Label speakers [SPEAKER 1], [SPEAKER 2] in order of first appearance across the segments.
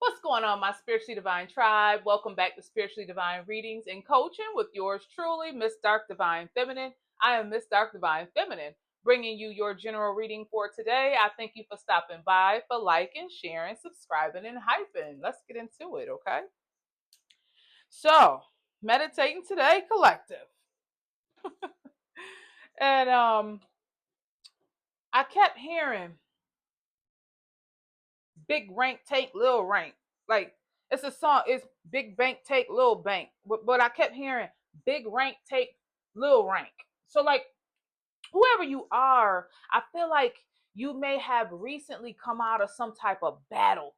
[SPEAKER 1] What's going on, my spiritually divine tribe? Welcome back to Spiritually Divine Readings and Coaching with yours truly, Miss Dark Divine Feminine. I am Miss Dark Divine Feminine, bringing you your general reading for today. I thank you for stopping by, for liking, sharing, subscribing, and hyping. Let's get into it, okay? So, meditating today, collective, and I kept hearing big rank take little rank. Like it's a song, it's big bank take little bank. But I kept hearing big rank take little rank. So like whoever you are, I feel like you may have recently come out of some type of battle,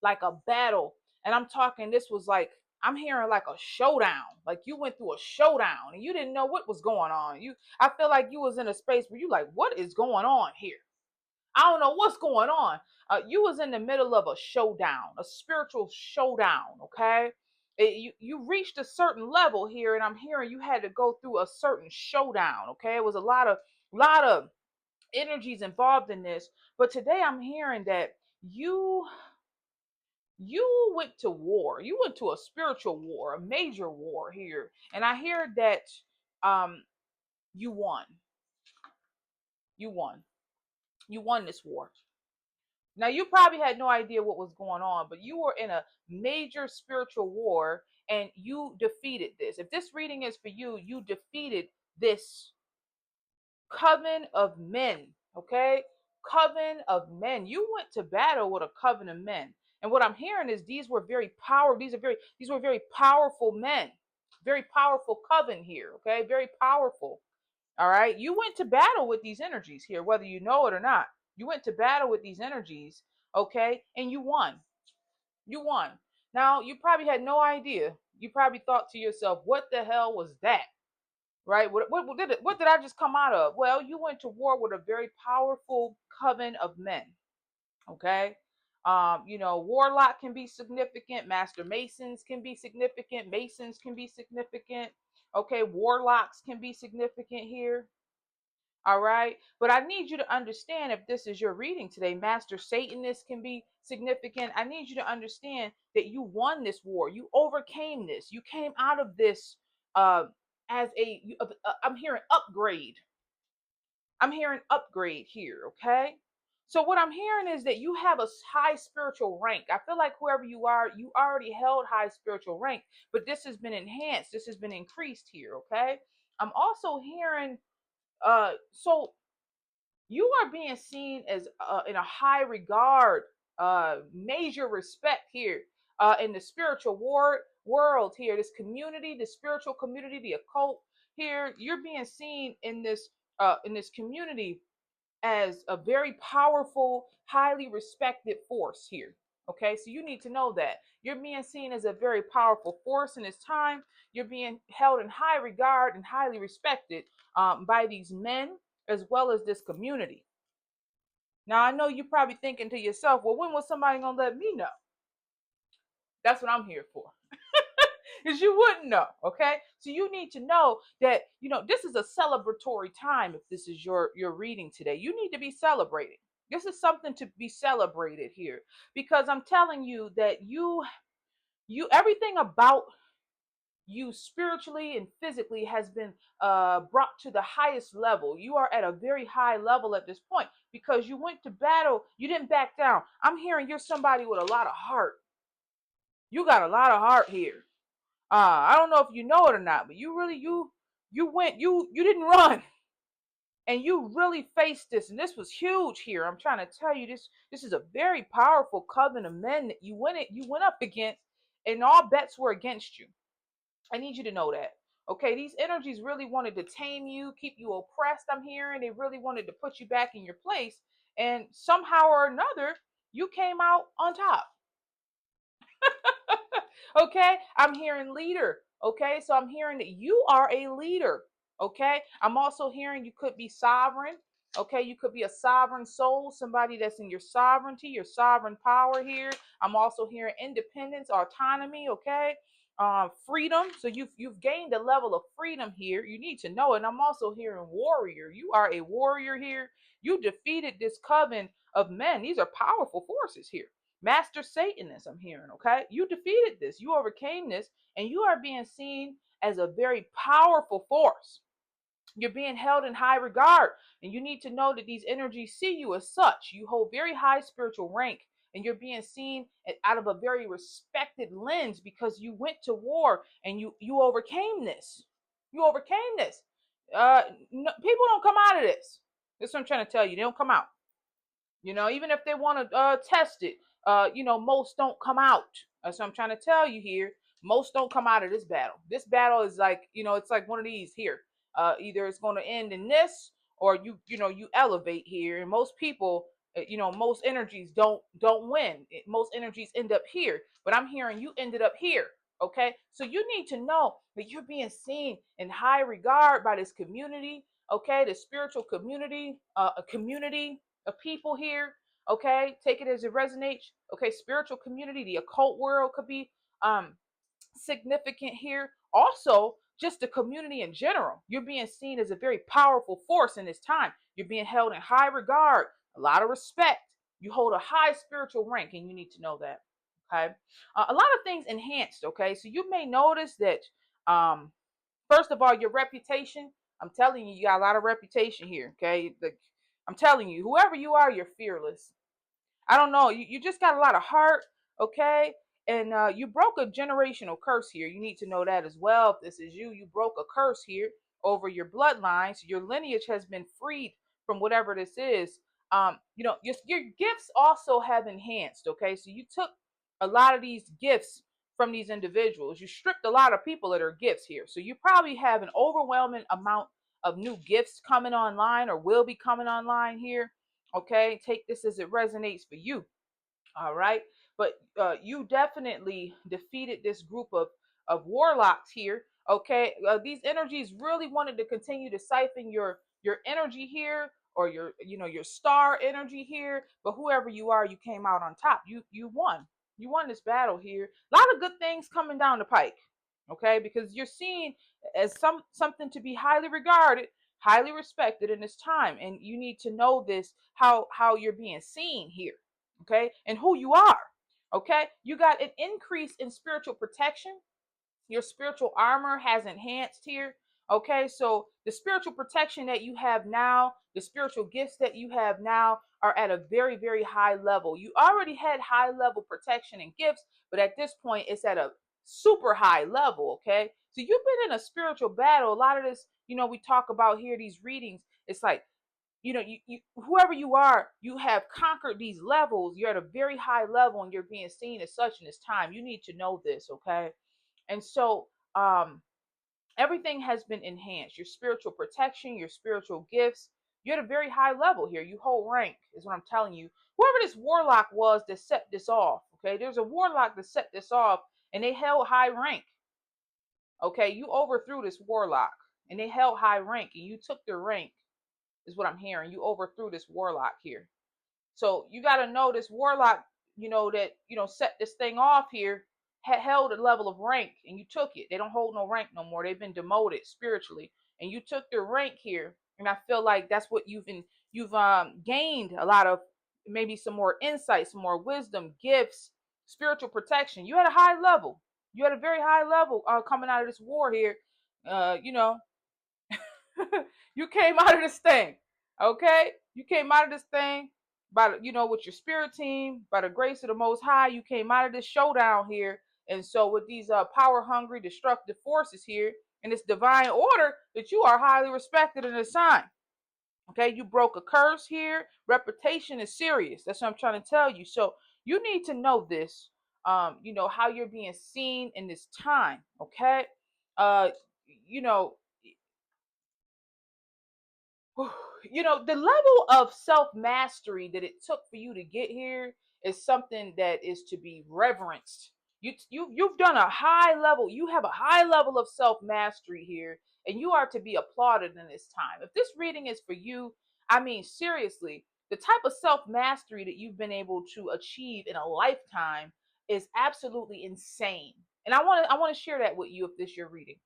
[SPEAKER 1] like a battle. And I'm talking, this was like, I'm hearing like a showdown. Like you went through a showdown and you didn't know what was going on. I feel like you was in a space where you like, what is going on here? I don't know what's going on. You was in the middle of a showdown, a spiritual showdown. Okay, you reached a certain level here, and I'm hearing you had to go through a certain showdown. Okay, it was a lot of energies involved in this, but today I'm hearing that you went to war. You went to a spiritual war, a major war here, and I hear that um you won. You won. You won this war. Now, you probably had no idea what was going on, but you were in a major spiritual war and you defeated this. If this reading is for you, you defeated this coven of men, okay? Coven of men. You went to battle with a coven of men. And what I'm hearing is these were very powerful men. Very powerful coven here, okay? Very powerful. All right. You went to battle with these energies here, whether you know it or not. You went to battle with these energies, okay? And you won. You won. Now, you probably had no idea. You probably thought to yourself, what the hell was that? Right? What did I just come out of? Well, you went to war with a very powerful coven of men, okay? Warlock can be significant, master masons can be significant, masons can be significant, okay? Warlocks can be significant here. All right. But I need you to understand, if this is your reading today, Master Satanist can be significant. I need you to understand that you won this war. You overcame this. You came out of this uh, as I'm hearing upgrade. I'm hearing upgrade here. Okay. So what I'm hearing is that you have a high spiritual rank. I feel like whoever you are, you already held high spiritual rank, but this has been enhanced. This has been increased here. Okay. I'm also hearing so you are being seen as in a high regard, major respect here in the spiritual world here, this community, the spiritual community, the occult here. You're being seen in this community as a very powerful, highly respected force here. Okay, so you need to know that you're being seen as a very powerful force in this time. You're being held in high regard and highly respected by these men as well as this community. Now, I know you're probably thinking to yourself, well, when was somebody going to let me know? That's what I'm here for. Because you wouldn't know, okay? So you need to know that, this is a celebratory time if this is your reading today. You need to be celebrating. This is something to be celebrated here because I'm telling you that you everything about you spiritually and physically has been brought to the highest level. You are at a very high level at this point because you went to battle. You didn't back down. I'm hearing you're somebody with a lot of heart. You got a lot of heart here. I don't know if you know it or not, but you didn't run and you really faced this, and this was huge here. I'm trying to tell you this is a very powerful coven of men that you went up against, and all bets were against you. I need you to know that. Okay, these energies really wanted to tame you, keep you oppressed. I'm hearing they really wanted to put you back in your place, and somehow or another, you came out on top. Okay, I'm hearing leader. Okay, so I'm hearing that you are a leader. Okay, I'm also hearing you could be sovereign. Okay, you could be a sovereign soul, somebody that's in your sovereignty, your sovereign power here. I'm also hearing independence, autonomy. Okay, freedom. So you've gained a level of freedom here. You need to know it. And I'm also hearing warrior. You are a warrior here. You defeated this coven of men. These are powerful forces here. Master Satanist, I'm hearing, okay? You defeated this, you overcame this, and you are being seen as a very powerful force. You're being held in high regard, and you need to know that these energies see you as such. You hold very high spiritual rank, and you're being seen out of a very respected lens because you went to war and you overcame this. You overcame this. No, people don't come out of this. That's what I'm trying to tell you. They don't come out. Even if they want to test it, most don't come out. That's what I'm trying to tell you here. Most don't come out of this battle. This battle is like, it's like one of these here. Either it's going to end in this, or you elevate here. And most people, most energies don't win. Most energies end up here. But I'm hearing you ended up here. Okay, so you need to know that you're being seen in high regard by this community. Okay, the spiritual community, a community of people here. Okay, take it as it resonates. Okay, spiritual community, the occult world could be um significant here. Also, just the community in general. You're being seen as a very powerful force in this time. You're being held in high regard, a lot of respect. You hold a high spiritual rank, and you need to know that. Okay, a lot of things enhanced. Okay, so you may notice that first of all, your reputation. I'm telling you, you got a lot of reputation here. Okay, I'm telling you, whoever you are, you're fearless. I don't know. You just got a lot of heart, okay? And you broke a generational curse here. You need to know that as well. If this is you, you broke a curse here over your bloodline. So your lineage has been freed from whatever this is. Your gifts also have enhanced, okay? So you took a lot of these gifts from these individuals. You stripped a lot of people of their gifts here. So you probably have an overwhelming amount of new gifts coming online or will be coming online here. Okay, take this as it resonates for you. All right, but you definitely defeated this group of warlocks here. Okay, these energies really wanted to continue to siphon your energy here, or your star energy here. But whoever you are, you came out on top. You won. You won this battle here. A lot of good things coming down the pike. Okay, because you're seen as something to be highly regarded, highly respected in this time, and you need to know this, how you're being seen here. Okay, and who you are. Okay, you got an increase in spiritual protection. Your spiritual armor has enhanced here. Okay, so the spiritual protection that you have now, the spiritual gifts that you have now are at a very, very high level. You already had high level protection and gifts, but at this point it's at a super high level. Okay, so you've been in a spiritual battle. A lot of this, we talk about here, these readings, it's like, you whoever you are, you have conquered these levels. You're at a very high level, and you're being seen as such in this time. You need to know this. Okay, and so everything has been enhanced. Your spiritual protection, your spiritual gifts, you're at a very high level here. You hold rank, is what I'm telling you. Whoever this warlock was that set this off, okay, there's a warlock that set this off, and they held high rank. Okay, you overthrew this warlock, and they held high rank, and you took their rank, is what I'm hearing. You overthrew this warlock here. So you got to know this warlock, that, set this thing off here, held a level of rank, and you took it. They don't hold no rank no more. They've been demoted spiritually, and you took their rank here. And I feel like that's what you've gained a lot of, maybe some more insight, some more wisdom, gifts, spiritual protection. You had a high level. You had a very high level coming out of this war here. Uh, you know, you came out of this thing, okay? You came out of this thing by with your spirit team, by the grace of the Most High. You came out of this showdown here, and so with these power hungry, destructive forces here in this divine order, that you are highly respected and assigned. Okay, you broke a curse here. Reputation is serious. That's what I'm trying to tell you. So you need to know this. How you're being seen in this time. Okay, uh, you know the level of self mastery that it took for you to get here is something that is to be reverenced. You've done a high level. You have a high level of self mastery here, and you are to be applauded in this time. If this reading is for you, I mean seriously, the type of self mastery that you've been able to achieve in a lifetime is absolutely insane. And I want to share that with you if this your reading.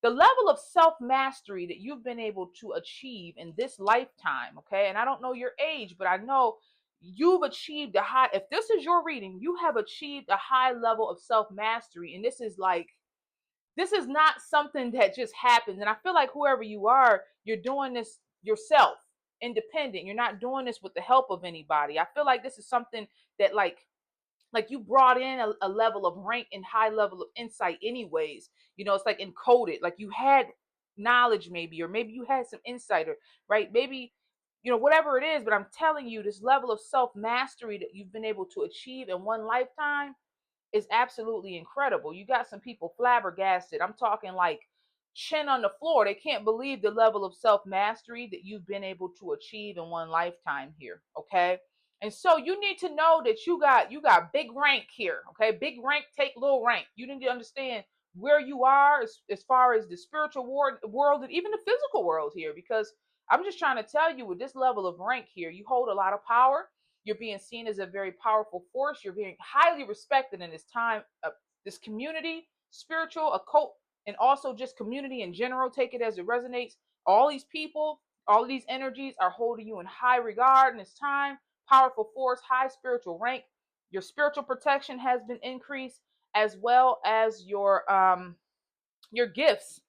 [SPEAKER 1] The level of self mastery that you've been able to achieve in this lifetime, okay? And I don't know your age, but I know you've achieved a high, if this is your reading, you have achieved a high level of self-mastery. And this is like, this is not something that just happens. And I feel like whoever you are, you're doing this yourself, independent. You're not doing this with the help of anybody. I feel like this is something that like you brought in a level of rank and high level of insight anyways. It's like encoded, like you had knowledge maybe, or maybe you had some insight, or right, maybe whatever it is. But I'm telling you, this level of self mastery that you've been able to achieve in one lifetime is absolutely incredible. You got some people flabbergasted. I'm talking like chin on the floor. They can't believe the level of self mastery that you've been able to achieve in one lifetime here. Okay. And so you need to know that you got big rank here. Okay. Big rank take little rank. You need to understand where you are as far as the spiritual world and even the physical world here, because I'm just trying to tell you, with this level of rank here, you hold a lot of power. You're being seen as a very powerful force. You're being highly respected in this time, this community, spiritual, occult, and also just community in general. Take it as it resonates. All these people, all these energies are holding you in high regard in this time. Powerful force, high spiritual rank. Your spiritual protection has been increased, as well as your gifts.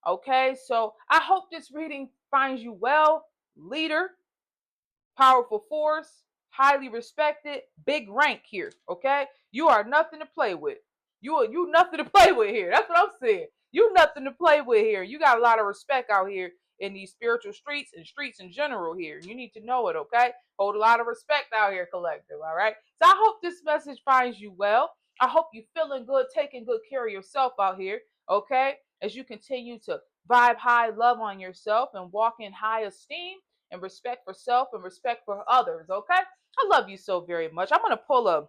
[SPEAKER 1] Okay, so I hope this reading finds you well, leader, powerful force, highly respected, big rank here. Okay, you are nothing to play with. You nothing to play with here. That's what I'm saying. You nothing to play with here. You got a lot of respect out here in these spiritual streets and streets in general here. You need to know it. Okay, hold a lot of respect out here, collective. All right. So I hope this message finds you well. I hope you feeling good, taking good care of yourself out here. Okay, as you continue to vibe high, love on yourself, and walk in high esteem and respect for self and respect for others. Okay, I love you so very much. I'm gonna pull a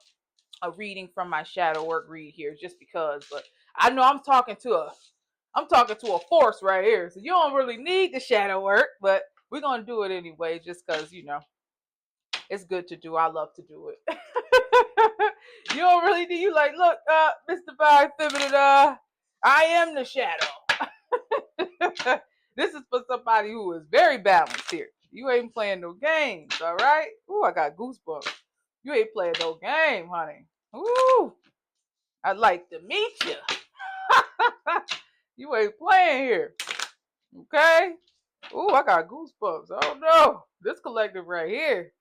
[SPEAKER 1] reading from my shadow work read here just because, but I know I'm talking to a force right here, so you don't really need the shadow work, but we're gonna do it anyway, just because it's good to do. I love to do it. You don't really need. You like, look, Mr. Five Feminine, I am the shadow. This is for somebody who is very balanced here. You ain't playing no games, all right? Ooh, I got goosebumps. You ain't playing no game, honey. Ooh, I'd like to meet you. You ain't playing here, okay? Ooh, I got goosebumps. Oh no, this collective right here.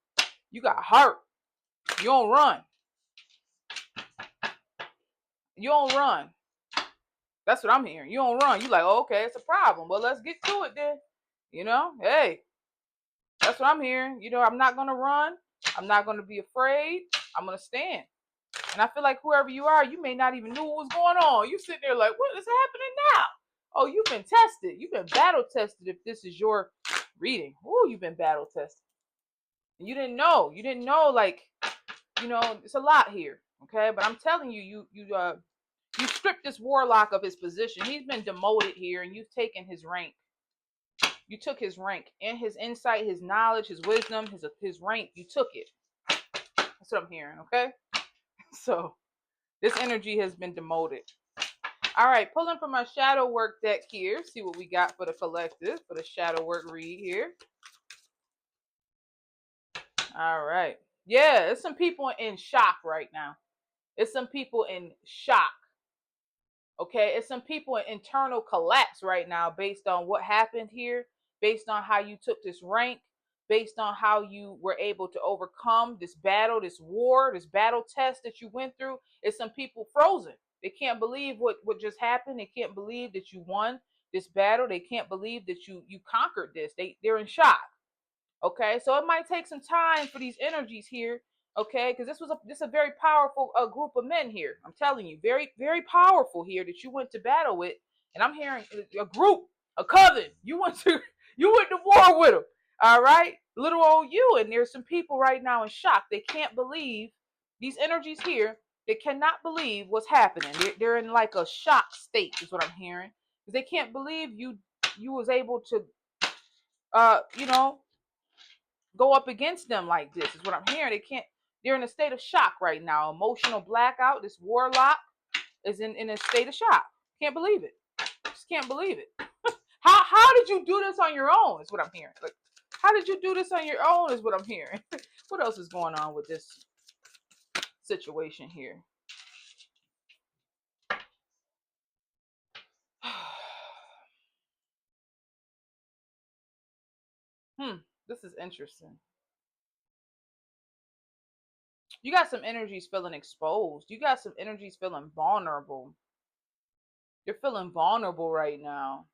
[SPEAKER 1] You got heart. You don't run. You don't run. That's what I'm hearing. You don't run. You like, oh, okay, it's a problem. Well, let's get to it then. Hey, that's what I'm hearing. I'm not going to run. I'm not going to be afraid. I'm going to stand. And I feel like whoever you are, you may not even know what was going on. You sitting there like, what is happening now? Oh, you've been tested. You've been battle tested if this is your reading. Oh, you've been battle tested. And you didn't know. You didn't know, like, it's a lot here. Okay. But I'm telling you, you stripped this warlock of his position. He's been demoted here, and you've taken his rank. You took his rank and his insight, his knowledge, his wisdom, his rank. You took it. That's what I'm hearing. Okay. So this energy has been demoted. All right, pulling from my shadow work deck here. See what we got for the collective, for the shadow work read here. All right. Yeah, there's some people in shock right now. It's some people in shock. Okay, it's some people in internal collapse right now based on what happened here, based on how you took this rank, based on how you were able to overcome this battle, this war, this battle test that you went through. It's some people frozen. They can't believe what just happened. They can't believe that you won this battle. They can't believe that you conquered this. They're in shock. Okay, so it might take some time for these energies here. Okay, because this is a very powerful group of men here. I'm telling you, very very powerful here that you went to battle with, and I'm hearing a group, a coven. You went to war with them. All right, little old you, and there's some people right now in shock. They can't believe these energies here. They cannot believe what's happening. They're in like a shock state, is what I'm hearing, because they can't believe you was able to you know go up against them like this, is what I'm hearing. They're in a state of shock right now. Emotional blackout. This warlock is in a state of shock. Can't believe it. Just can't believe it. How did you do this on your own? Is what I'm hearing. Like, How did you do this on your own is what I'm hearing. What else is going on with this situation here? This is interesting. You got some energies feeling exposed. You got some energies feeling vulnerable. You're feeling vulnerable right now.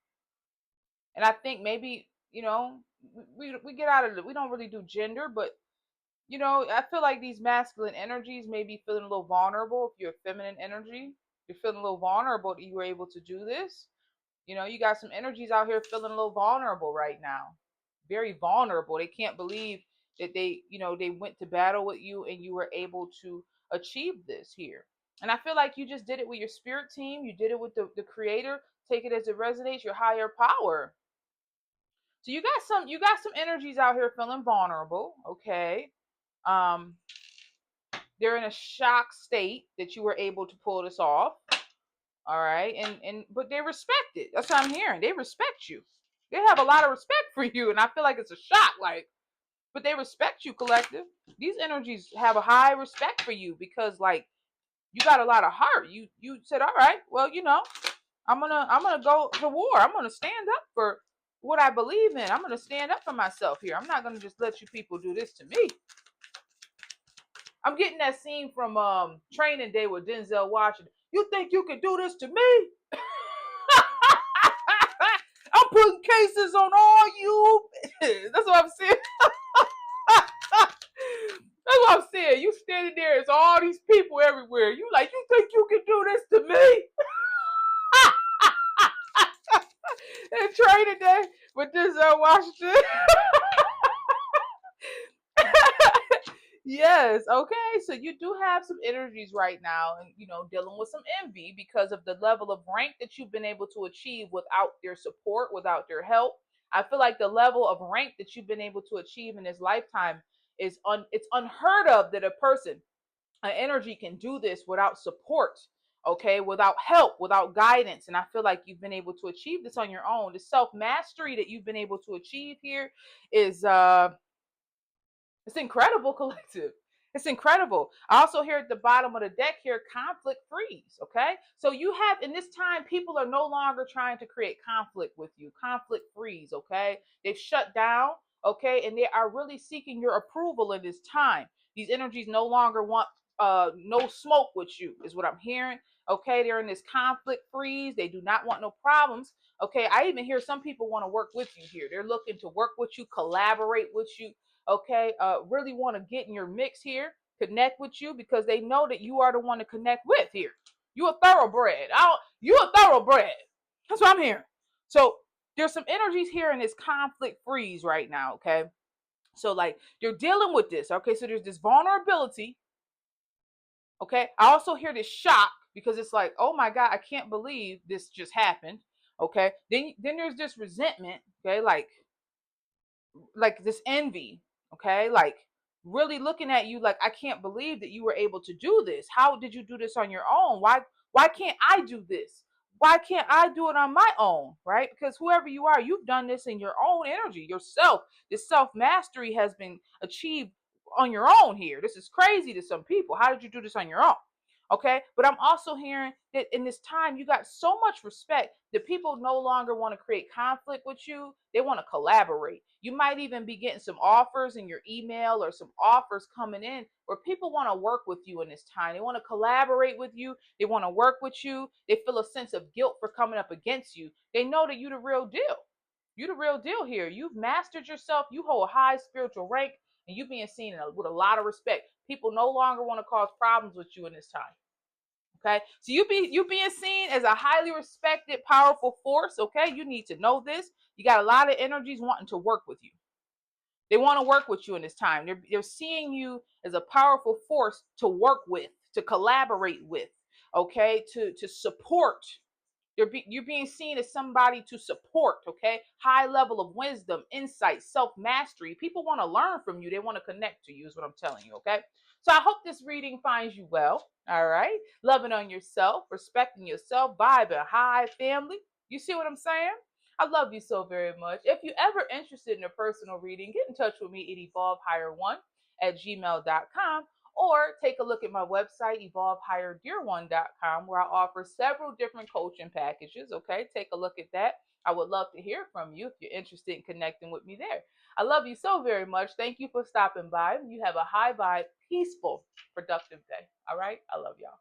[SPEAKER 1] And I think maybe, we get out of it. We don't really do gender, but I feel like these masculine energies may be feeling a little vulnerable. If you're a feminine energy, you're feeling a little vulnerable that you were able to do this. You got some energies out here feeling a little vulnerable right now. Very vulnerable. They can't believe that they went to battle with you and you were able to achieve this here. And I feel like you just did it with your spirit team. You did it with the creator. Take it as it resonates, your higher power. So you got some energies out here feeling vulnerable, okay? Um, they're in a shock state that you were able to pull this off. All right. And but they respect it. That's what I'm hearing. They respect you. They have a lot of respect for you. And I feel like it's a shock, like, but they respect you, collective. These energies have a high respect for you because like you got a lot of heart. You said, all right, well, I'm gonna go to war. I'm gonna stand up for what I believe in. I'm gonna stand up for myself here. I'm not gonna just let you people do this to me. I'm getting that scene from Training Day with Denzel Washington. You think you can do this to me? I'm putting cases on all you. That's what I'm saying. That's what I'm saying. You standing there, it's all these people everywhere. You like, you think you can do this to me? And Training Day with Denzel Washington. Yes, okay. So you do have some energies right now and dealing with some envy because of the level of rank that you've been able to achieve without their support, without their help. I feel like the level of rank that you've been able to achieve in this lifetime it's unheard of that a person, an energy can do this without support, okay, without help, without guidance. And I feel like you've been able to achieve this on your own. The self-mastery that you've been able to achieve here is it's incredible, collective. It's incredible. I also hear at the bottom of the deck here, conflict freeze. Okay. So you have in this time, people are no longer trying to create conflict with you. Conflict freeze. Okay. They've shut down. Okay. And they are really seeking your approval in this time. These energies no longer want no smoke with you, is what I'm hearing. Okay. They're in this conflict freeze. They do not want no problems. Okay. I even hear some people want to work with you here. They're looking to work with you, collaborate with you, okay, really want to get in your mix here, connect with you because they know that you are the one to connect with here. You a thoroughbred. You a thoroughbred. That's what I'm hearing. So there's some energies here in this conflict freeze right now, okay? So like you're dealing with this, okay? So there's this vulnerability, okay? I also hear this shock because it's like, oh my God, I can't believe this just happened, okay? Then there's this resentment, okay? Like this envy, okay, like really looking at you like I can't believe that you were able to do this. How did you do this on your own? Why can't I do this? Why can't I do it on my own? Right? Because whoever you are, you've done this in your own energy yourself. This self mastery has been achieved on your own here. This is crazy to some people. How did you do this on your own? Okay, but I'm also hearing that in this time you got so much respect that people no longer want to create conflict with you. They want to collaborate. You might even be getting some offers in your email or some offers coming in where people want to work with you in this time. They want to collaborate with you. They want to work with you. They feel a sense of guilt for coming up against you. They know that you're the real deal. You're the real deal here. You've mastered yourself. You hold a high spiritual rank and you being seen with a lot of respect. People no longer want to cause problems with you in this time. Okay, so you being seen as a highly respected, powerful force. Okay, you need to know this. You got a lot of energies wanting to work with you. They want to work with you in this time. They're seeing you as a powerful force to work with, to collaborate with. Okay, to support. You're being seen as somebody to support, okay? High level of wisdom, insight, self-mastery. People want to learn from you. They want to connect to you is what I'm telling you, okay? So I hope this reading finds you well, all right? Loving on yourself, respecting yourself, vibing high, family. You see what I'm saying? I love you so very much. If you're ever interested in a personal reading, get in touch with me at evolvehigher1@gmail.com, or take a look at my website, evolvehigherdear1.com, where I offer several different coaching packages. Okay, take a look at that. I would love to hear from you if you're interested in connecting with me there. I love you so very much. Thank you for stopping by. You have a high vibe, peaceful, productive day. All right, I love y'all.